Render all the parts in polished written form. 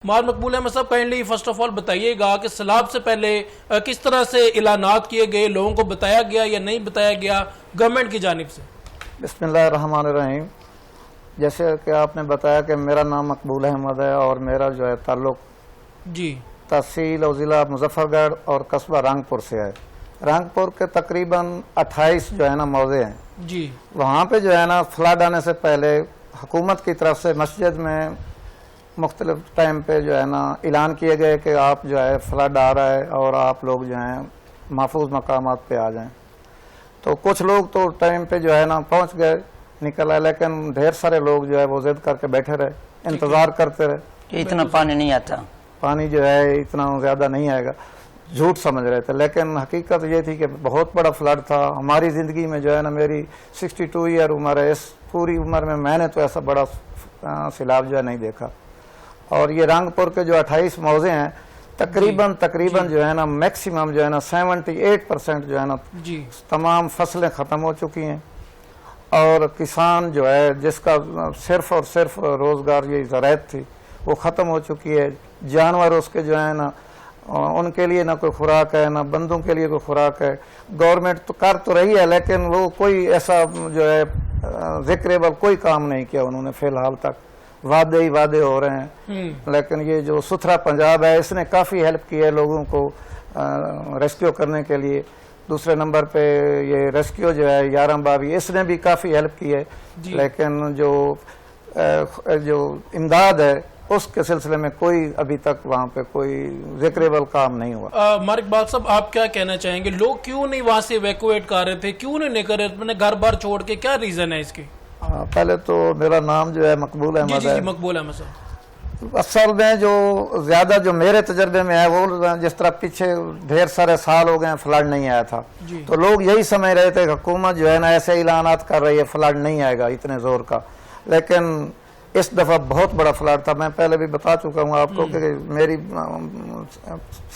مقبول احمد صاحب kindly first of all بتائیے گا کہ سیلاب سے پہلے کس طرح سے اعلانات کیے گئے، لوگوں کو بتایا گیا یا نہیں بتایا گیا گورنمنٹ کی جانب سے؟ بسم اللہ الرحمن الرحیم۔ جیسے کہ آپ نے بتایا کہ میرا نام مقبول احمد ہے اور میرا جو ہے تعلق جی تحصیل اور ضلع مظفر گڑھ اور قصبہ رنگپور سے ہے۔ رنگپور کے تقریباً 28 جو ہے نا موضع ہیں جی، وہاں پہ جو ہے نا فلڈ آنے سے پہلے حکومت کی طرف سے مسجد میں مختلف ٹائم پہ جو ہے نا اعلان کیے گئے کہ آپ جو ہے فلڈ آ رہا ہے اور آپ لوگ جو ہیں محفوظ مقامات پہ آ جائیں۔ تو کچھ لوگ تو ٹائم پہ جو ہے نا پہنچ گئے، نکل آئے، لیکن ڈھیر سارے لوگ جو ہے وہ ضد کر کے بیٹھے رہے، انتظار کرتے رہے کہ اتنا پانی نہیں آتا، پانی جو ہے اتنا زیادہ نہیں آئے گا، جھوٹ سمجھ رہے تھے۔ لیکن حقیقت یہ تھی کہ بہت بڑا فلڈ تھا ہماری زندگی میں جو ہے نا، میری 62 ایئر عمر ہے، اس پوری عمر میں نے تو ایسا بڑا سیلاب جو ہے نہیں دیکھا۔ اور یہ رنگپور کے جو 28 موضع ہیں تقریباً جو ہے نا میکسیمم جو ہے نا 78% جو ہے نا جی تمام فصلیں ختم ہو چکی ہیں، اور کسان جو ہے جس کا صرف اور صرف روزگار یہ زراعت تھی وہ ختم ہو چکی ہے۔ جانور اس کے جو ہے نا ان کے لیے نہ کوئی خوراک ہے، نہ بندوں کے لیے کوئی خوراک ہے۔ گورنمنٹ تو کر تو رہی ہے لیکن وہ کوئی ایسا جو ہے ذکریبل کوئی کام نہیں کیا انہوں نے، فی الحال تک وعدے ہی وعدے ہو رہے ہیں۔ لیکن یہ جو ستھرا پنجاب ہے اس نے کافی ہیلپ کی ہے لوگوں کو ریسکیو کرنے کے لیے۔ دوسرے نمبر پہ یہ ریسکیو جو ہے 11 بابی، اس نے بھی کافی ہیلپ کی ہے، لیکن جو امداد ہے اس کے سلسلے میں کوئی ابھی تک وہاں پہ کوئی ذکریبل کام نہیں ہوا۔ مارک اقبال صاحب آپ کیا کہنا چاہیں گے؟ لوگ کیوں نہیں وہاں سے ایویکویٹ کر رہے تھے، کیوں نہیں نکل رہے اپنے گھر بار چھوڑ کے؟ کیا ریزن ہے اس کی؟ پہلے تو میرا نام جو ہے مقبول احمد ہے۔ جی مقبول احمد صاحب، اصل میں جو زیادہ جو میرے تجربے میں ہے وہ جس طرح پیچھے ڈھیر سارے سال ہو گئے ہیں فلڈ نہیں آیا تھا، تو لوگ یہی سمجھ رہے تھے کہ حکومت جو ہے نا ایسے اعلانات کر رہی ہے فلڈ نہیں آئے گا اتنے زور کا، لیکن اس دفعہ بہت بڑا فلڈ تھا۔ میں پہلے بھی بتا چکا ہوں آپ کو کہ میری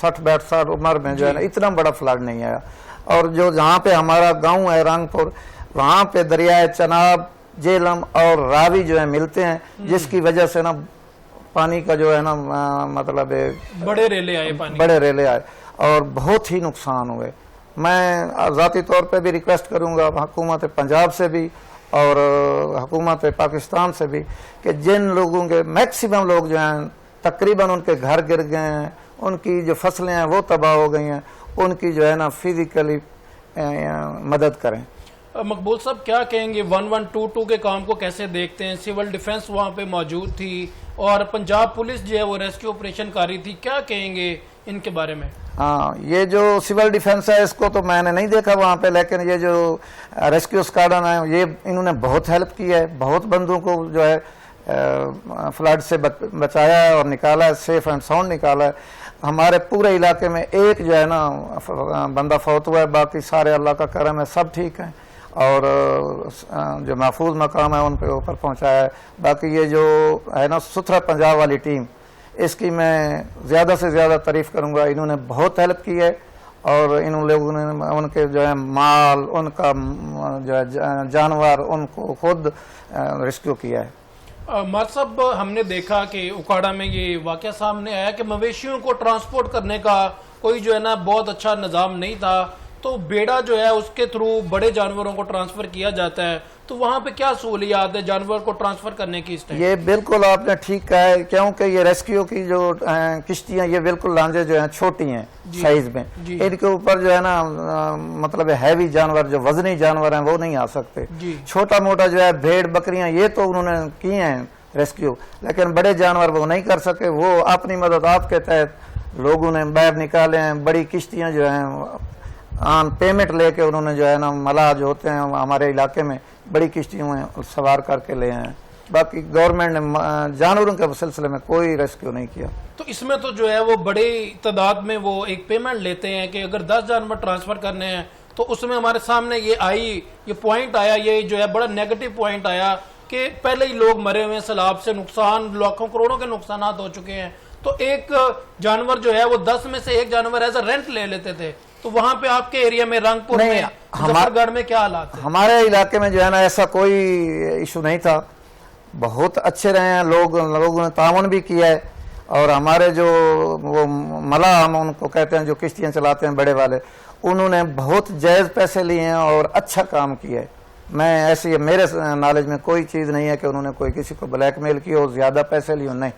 60-62 سال عمر میں جو ہے نا اتنا بڑا فلڈ نہیں آیا۔ اور جو جہاں پہ ہمارا گاؤں ہے رنگپور، وہاں پہ دریائے چناب، جیلم اور راوی جو ہے ملتے ہیں، جس کی وجہ سے نا پانی کا جو ہے نا مطلب بڑے ریلے آئے اور بہت ہی نقصان ہوئے۔ میں ذاتی طور پہ بھی ریکویسٹ کروں گا حکومت پنجاب سے بھی اور حکومت پاکستان سے بھی کہ جن لوگوں کے میکسیمم لوگ جو ہیں تقریباً ان کے گھر گر گئے ہیں، ان کی جو فصلیں ہیں وہ تباہ ہو گئی ہیں، ان کی جو ہے نا فزیکلی مدد کریں۔ مقبول صاحب کیا کہیں گے 1122 کے کام کو کیسے دیکھتے ہیں؟ سول ڈیفنس وہاں پہ موجود تھی اور پنجاب پولیس جو ہے وہ ریسکیو آپریشن کر رہی تھی، کیا کہیں گے ان کے بارے میں؟ ہاں، یہ جو سول ڈیفنس ہے اس کو تو میں نے نہیں دیکھا وہاں پہ، لیکن یہ جو ریسکیو اسکواڈن ہے یہ انہوں نے بہت ہیلپ کی ہے، بہت بندوں کو جو ہے فلڈ سے بچایا ہے اور نکالا ہے، سیف اینڈ ساؤنڈ نکالا ہے۔ ہمارے پورے علاقے میں ایک جو ہے نا بندہ فوت ہوا ہے، باقی سارے اللہ کا کرم ہے، سب ٹھیک ہیں، اور جو محفوظ مقام ہے ان پہ اوپر پہنچایا ہے۔ باقی یہ جو ہے نا ستھرا پنجاب والی ٹیم، اس کی میں زیادہ سے زیادہ تعریف کروں گا، انہوں نے بہت ہیلپ کی ہے، اور ان لوگوں نے ان کے جو ہے مال، ان کا جو ہے جانور، ان کو خود ریسکیو کیا ہے۔ مار صاحب ہم نے دیکھا کہ اکاڑا میں یہ واقعہ سامنے آیا کہ مویشیوں کو ٹرانسپورٹ کرنے کا کوئی جو ہے نا بہت اچھا نظام نہیں تھا، تو بیڑا جو ہے اس کے تھرو بڑے جانوروں کو ٹرانسفر کیا جاتا ہے، تو وہاں پہ کیا سہولیات ہے جانور کو ٹرانسفر کرنے کی؟ اس ٹائم یہ بالکل آپ نے ٹھیک کہا ہے، کیونکہ یہ ریسکیو کی جو کشتیاں یہ بالکل لانجے جو ہیں چھوٹی ہیں سائز میں، ان کے اوپر جو ہے نا مطلب ہیوی جانور جو وزنی جانور ہیں وہ نہیں آ سکتے۔ چھوٹا موٹا جو ہے بھیڑ بکریاں یہ تو انہوں نے کی ہیں ریسکیو، لیکن بڑے جانور وہ نہیں کر سکے۔ وہ اپنی مدد آپ کے تحت لوگوں نے باہر نکالے ہیں، بڑی کشتیاں جو ہیں آن پیمنٹ لے کے انہوں نے جو ہے نا ملاح جو ہوتے ہیں ہمارے علاقے میں بڑی کشتیوں میں سوار کر کے لے ہیں۔ باقی گورنمنٹ نے جانوروں کے سلسلے میں کوئی ریسکیو نہیں کیا۔ تو اس میں تو جو ہے وہ بڑی تعداد میں وہ ایک پیمنٹ لیتے ہیں کہ اگر 10 جانور ٹرانسفر کرنے ہیں، تو اس میں ہمارے سامنے یہ پوائنٹ آیا، یہ جو ہے بڑا نیگیٹو پوائنٹ آیا کہ پہلے ہی لوگ مرے ہوئے ہیں، سیلاب سے نقصان لاکھوں کروڑوں کے نقصانات ہو چکے ہیں، تو ایک جانور جو ہے وہ 10 میں سے ایک جانور ایز اے رینٹ لے لیتے تھے۔ تو وہاں پہ آپ کے ایریا میں رنگپور میں، مظفر گڑھ میں کیا حالات ہیں؟ ہمارے علاقے میں جو ہے نا ایسا کوئی ایشو نہیں تھا، بہت اچھے رہے ہیں لوگوں نے تعاون بھی کیا ہے، اور ہمارے جو وہ ملا ہم ان کو کہتے ہیں جو کشتیاں چلاتے ہیں بڑے والے، انہوں نے بہت جائز پیسے لیے ہیں اور اچھا کام کیا ہے. میں ایسی میرے نالج میں کوئی چیز نہیں ہے کہ انہوں نے کوئی کسی کو بلیک میل کی اور زیادہ پیسے لیے، نہیں.